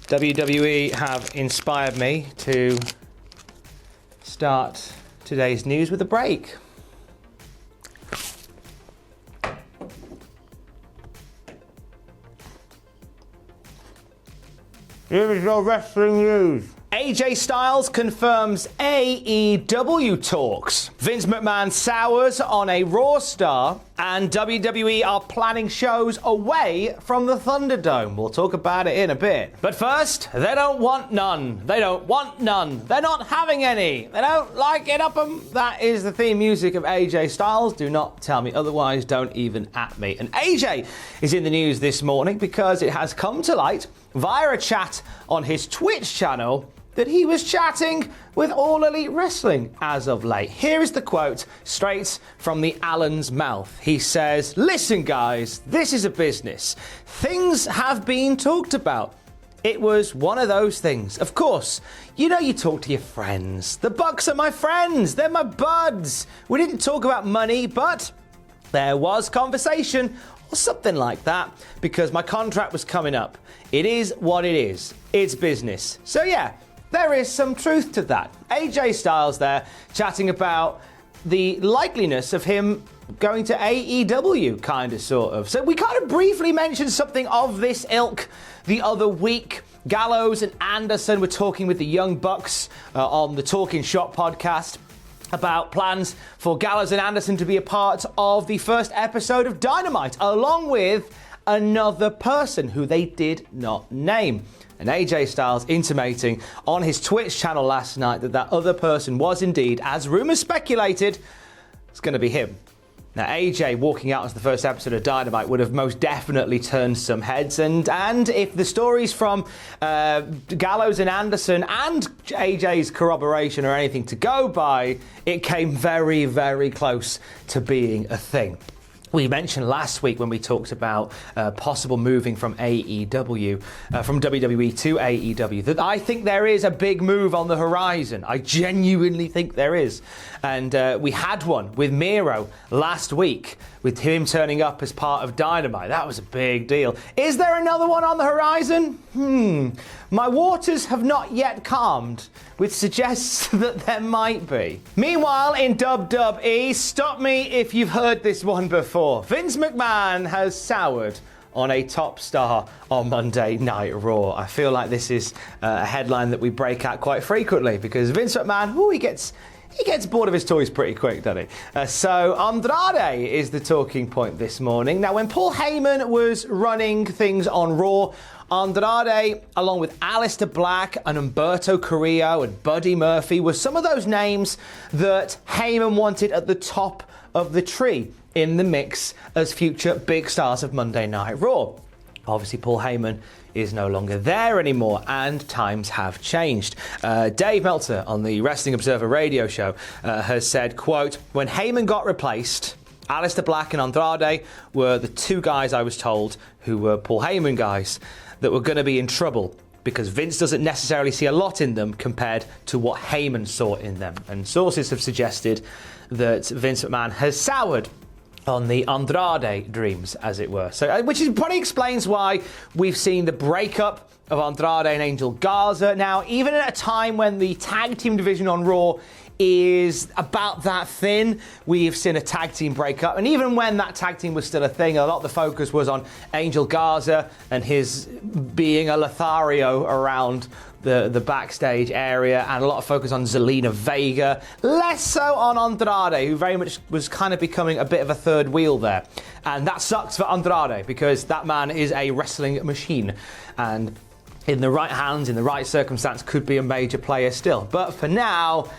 WWE have inspired me to start today's news with a break. Here is your wrestling news. AJ Styles confirms AEW talks. Vince McMahon sours on a Raw star, and WWE are planning shows away from the Thunderdome. We'll talk about it in a bit. But first, they don't want none. They don't want none. They're not having any. They don't like it up 'em. That is the theme music of AJ Styles. Do not tell me otherwise. Don't even at me. And AJ is in the news this morning because it has come to light via a chat on his Twitch channel that he was chatting with All Elite Wrestling as of late. Here is the quote straight from the Allen's mouth. He says, "Listen guys, this is a business. Things have been talked about. It was one of those things. Of course, you know you talk to your friends. The Bucks are my friends. They're my buds. We didn't talk about money, but there was conversation or something like that because my contract was coming up. It is what it is. It's business." So yeah, there is some truth to that. AJ Styles there chatting about the likeliness of him going to AEW, kind of, sort of. So we kind of briefly mentioned something of this ilk the other week. Gallows and Anderson were talking with the Young Bucks on the Talking Shop podcast about plans for Gallows and Anderson to be a part of the first episode of Dynamite, along with another person who they did not name. And AJ Styles intimating on his Twitch channel last night that that other person was indeed, as rumours speculated, it's going to be him. Now, AJ walking out as the first episode of Dynamite would have most definitely turned some heads. And if the stories from Gallows and Anderson and AJ's corroboration are anything to go by, it came very, very close to being a thing. We mentioned last week when we talked about possible moving from AEW, from WWE to AEW, that I think there is a big move on the horizon. I genuinely think there is. And we had one with Miro last week, with him turning up as part of Dynamite. That was a big deal. Is there another one on the horizon? My waters have not yet calmed, which suggests that there might be. Meanwhile, in WWE, stop me if you've heard this one before. Vince McMahon has soured on a top star on Monday Night Raw. I feel like this is a headline that we break out quite frequently because Vince McMahon, he gets bored of his toys pretty quick, doesn't he? So Andrade is the talking point this morning. Now, when Paul Heyman was running things on Raw, Andrade, along with Aleister Black and Humberto Carrillo and Buddy Murphy, were some of those names that Heyman wanted at the top of the tree in the mix as future big stars of Monday Night Raw. Obviously, Paul Heyman is no longer there anymore, and times have changed. Dave Meltzer on the Wrestling Observer radio show has said, quote, "When Heyman got replaced, Aleister Black and Andrade were the two guys I was told who were Paul Heyman guys that were going to be in trouble because Vince doesn't necessarily see a lot in them compared to what Heyman saw in them." And sources have suggested that Vince McMahon has soured on the Andrade dreams, as it were. So, which probably explains why we've seen the breakup of Andrade and Angel Garza. Now, even at a time when the tag team division on Raw is about that thin, we've seen a tag team breakup. And even when that tag team was still a thing, a lot of the focus was on Angel Garza and his being a Lothario around the backstage area, and a lot of focus on Zelina Vega, less so on Andrade, who very much was kind of becoming a bit of a third wheel there. And that sucks for Andrade because that man is a wrestling machine, and in the right hands, in the right circumstance, could be a major player still. But for now,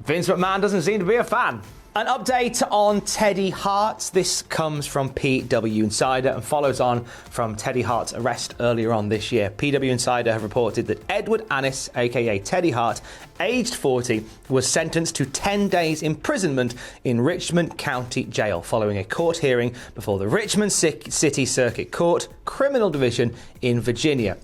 Vince McMahon doesn't seem to be a fan. An update on Teddy Hart. This comes from PW Insider and follows on from Teddy Hart's arrest earlier on this year. PW Insider have reported that Edward Annis, aka Teddy Hart, aged 40, was sentenced to 10 days imprisonment in Richmond County Jail following a court hearing before the Richmond City Circuit Court Criminal Division in Virginia.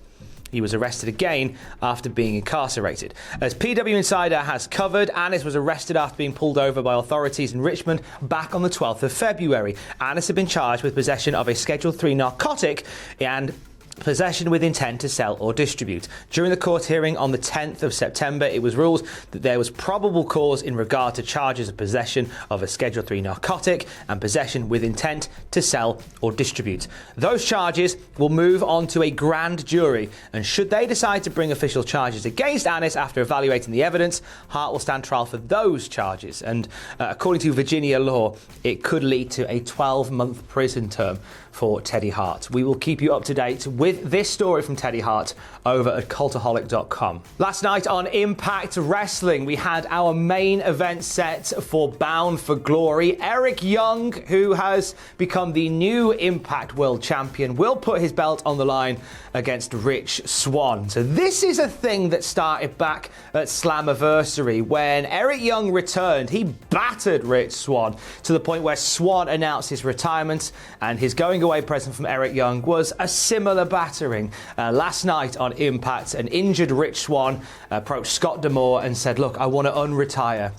He was arrested again after being incarcerated. As PW Insider has covered, Annis was arrested after being pulled over by authorities in Richmond back on the 12th of February. Annis had been charged with possession of a Schedule III narcotic and possession with intent to sell or distribute. During the court hearing on the 10th of September, it was ruled that there was probable cause in regard to charges of possession of a Schedule III narcotic and possession with intent to sell or distribute. Those charges will move on to a grand jury, and should they decide to bring official charges against Annis after evaluating the evidence, Hart will stand trial for those charges. And according to Virginia law, it could lead to a 12-month prison term for Teddy Hart. We will keep you up to date with this story from Teddy Hart over at cultaholic.com. Last night on Impact Wrestling, we had our main event set for Bound for Glory. Eric Young, who has become the new Impact World Champion, will put his belt on the line against Rich Swann. So this is a thing that started back at Slammiversary when Eric Young returned. He battered Rich Swann to the point where Swann announced his retirement, and his going away present from Eric Young was a similar battering. Last night on Impact, an injured Rich Swann approached Scott D'Amore and said, "Look, I want to unretire."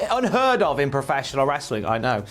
Unheard of in professional wrestling, I know.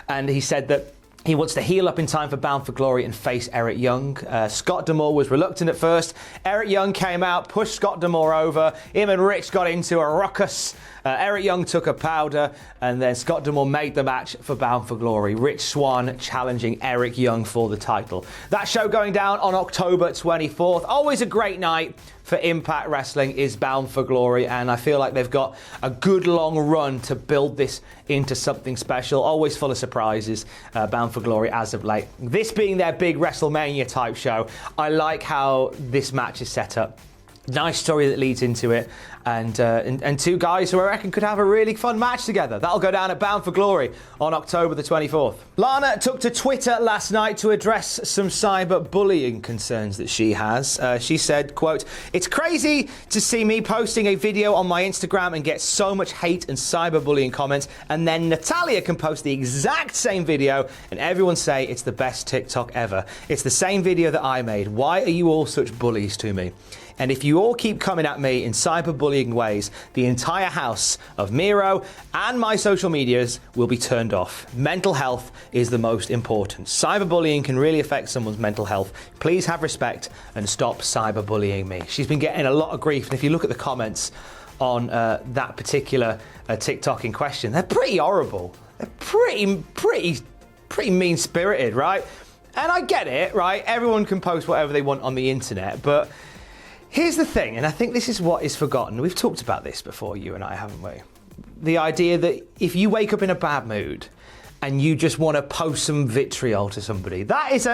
And he said that he wants to heal up in time for Bound for Glory and face Eric Young. Scott D'Amore was reluctant at first. Eric Young came out, pushed Scott D'Amore over. Him and Rich got into a ruckus. Eric Young took a powder, and then Scott D'Amore made the match for Bound for Glory. Rich Swann challenging Eric Young for the title. That show going down on October 24th. Always a great night for Impact Wrestling is Bound for Glory, and I feel like they've got a good long run to build this into something special. Always full of surprises, Bound for Glory as of late. This being their big WrestleMania type show, I like how this match is set up. Nice story that leads into it, and two guys who I reckon could have a really fun match together. That'll go down at Bound for Glory on October the 24th. Lana took to Twitter last night to address some cyberbullying concerns that she has. She said, quote, "It's crazy to see me posting a video on my Instagram and get so much hate and cyberbullying comments, and then Natalia can post the exact same video and everyone say it's the best TikTok ever. It's the same video that I made. Why are you all such bullies to me? And if you all keep coming at me in cyberbullying ways, the entire house of Miro and my social medias will be turned off. Mental health is the most important. Cyberbullying can really affect someone's mental health. Please have respect and stop cyberbullying me." She's been getting a lot of grief, and if you look at the comments on that particular TikTok in question, they're pretty horrible. They're pretty mean-spirited, right? And I get it, right? Everyone can post whatever they want on the internet, but here's the thing, and I think this is what is forgotten. We've talked about this before, you and I, haven't we? The idea that if you wake up in a bad mood and you just want to post some vitriol to somebody, that is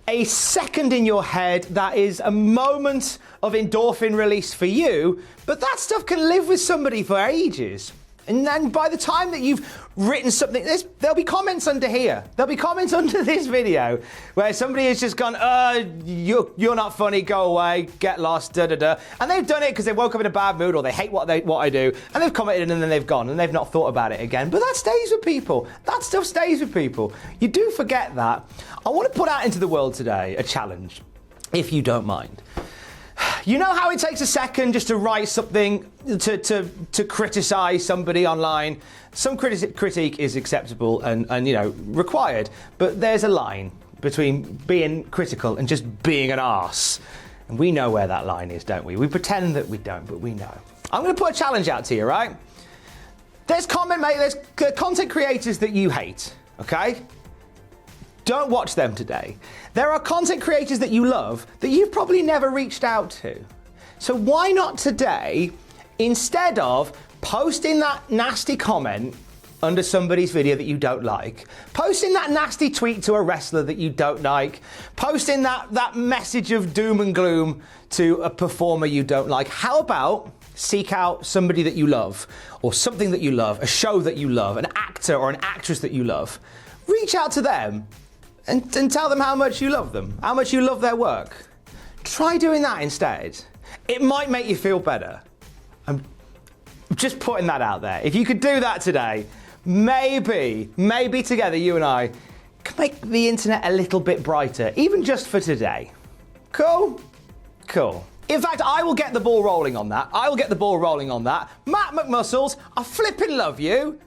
a second in your head, that is a moment of endorphin release for you, but that stuff can live with somebody for ages. And then by the time that you've written something, there'll be comments under here. There'll be comments under this video where somebody has just gone, you're not funny, go away, get lost, da-da-da. And they've done it because they woke up in a bad mood or they hate what I do. And they've commented and then they've gone and they've not thought about it again. But that stays with people. That stuff stays with people. You do forget that. I want to put out into the world today a challenge, if you don't mind. You know how it takes a second just to write something, to criticise somebody online? Some critique is acceptable and you know, required, but there's a line between being critical and just being an arse. And we know where that line is, don't we? We pretend that we don't, but we know. I'm going to put a challenge out to you, right? There's content creators that you hate, okay? Don't watch them today. There are content creators that you love that you've probably never reached out to. So why not today, instead of posting that nasty comment under somebody's video that you don't like, posting that nasty tweet to a wrestler that you don't like, posting that message of doom and gloom to a performer you don't like, how about seek out somebody that you love, or something that you love, a show that you love, an actor or an actress that you love. Reach out to them and tell them how much you love them, how much you love their work. Try doing that instead. It might make you feel better. I'm just putting that out there. If you could do that today, maybe together you and I can make the internet a little bit brighter, even just for today. Cool? Cool. In fact, I will get the ball rolling on that. Matt McMuscles, I flipping love you.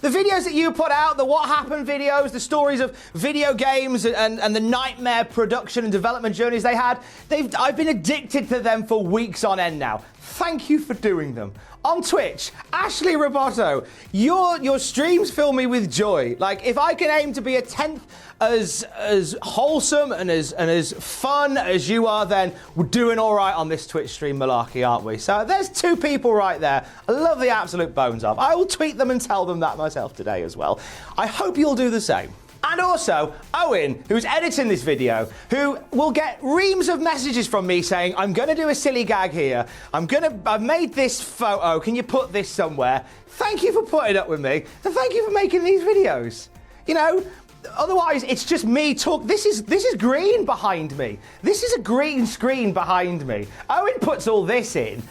The videos that you put out, the What Happened videos, the stories of video games and the nightmare production and development journeys they had, I've been addicted to them for weeks on end now. Thank you for doing them. On Twitch, Ashley Roboto, your streams fill me with joy. Like, if I can aim to be a tenth as wholesome and as fun as you are, then we're doing all right on this Twitch stream malarkey, aren't we? So there's two people right there I love the absolute bones of. I will tweet them and tell them that myself today as well. I hope you'll do the same. And also, Owen, who's editing this video, who will get reams of messages from me saying, I'm going to do a silly gag here. I've made this photo. Can you put this somewhere? Thank you for putting up with me. And thank you for making these videos. You know, otherwise, it's just me talk. This is green behind me. This is a green screen behind me. Owen puts all this in.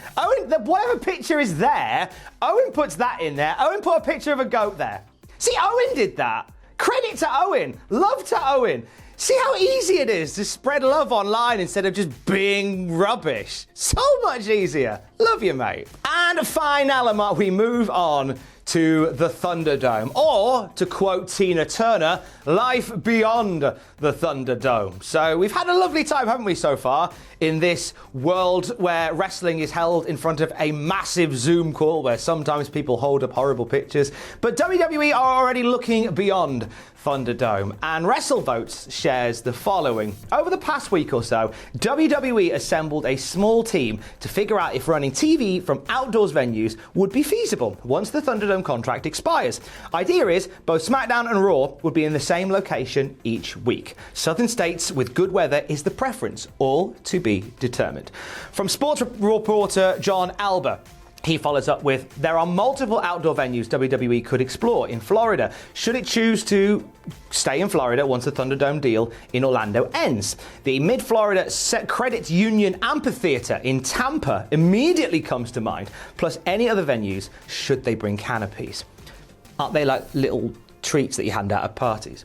Whatever picture is there, Owen puts that in there. Owen put a picture of a goat there. See, Owen did that. Credit to Owen. Love to Owen. See how easy it is to spread love online instead of just being rubbish. So much easier. Love you, mate. And finally, we move on to the Thunderdome. Or, to quote Tina Turner, life beyond the Thunderdome. So we've had a lovely time, haven't we, so far, in this world where wrestling is held in front of a massive Zoom call where sometimes people hold up horrible pictures. But WWE are already looking beyond Thunderdome, and WrestleVotes shares the following. Over the past week or so, WWE assembled a small team to figure out if running TV from outdoors venues would be feasible once the Thunderdome contract expires. Idea is both SmackDown and Raw would be in the same location each week. Southern states with good weather is the preference, all to be determined. From sports reporter John Alba, he follows up with, there are multiple outdoor venues WWE could explore in Florida, should it choose to stay in Florida once the Thunderdome deal in Orlando ends. The Mid-Florida Credit Union Amphitheater in Tampa immediately comes to mind, plus any other venues should they bring canopies. Aren't they like little treats that you hand out at parties?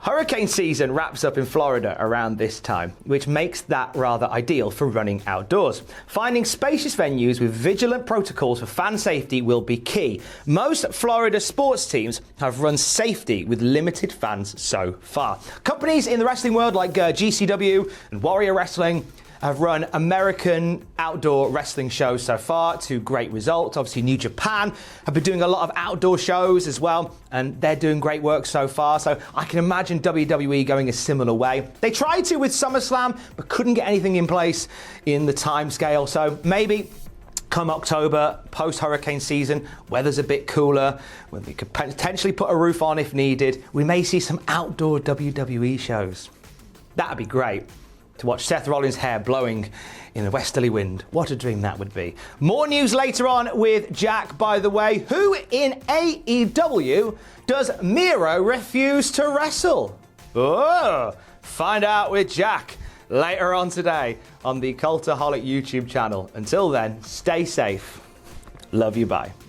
Hurricane season wraps up in Florida around this time, which makes that rather ideal for running outdoors. Finding spacious venues with vigilant protocols for fan safety will be key. Most Florida sports teams have run safety with limited fans so far. Companies in the wrestling world like GCW and Warrior Wrestling have run American outdoor wrestling shows so far to great results. Obviously, New Japan have been doing a lot of outdoor shows as well, and they're doing great work so far. So I can imagine WWE going a similar way. They tried to with SummerSlam, but couldn't get anything in place in the time scale. So maybe come October, post-hurricane season, weather's a bit cooler, when we could potentially put a roof on if needed, we may see some outdoor WWE shows. That'd be great. To watch Seth Rollins' hair blowing in a westerly wind. What a dream that would be. More news later on with Jack, by the way. Who in AEW does Miro refuse to wrestle? Oh, find out with Jack later on today on the Cultaholic YouTube channel. Until then, stay safe. Love you, bye.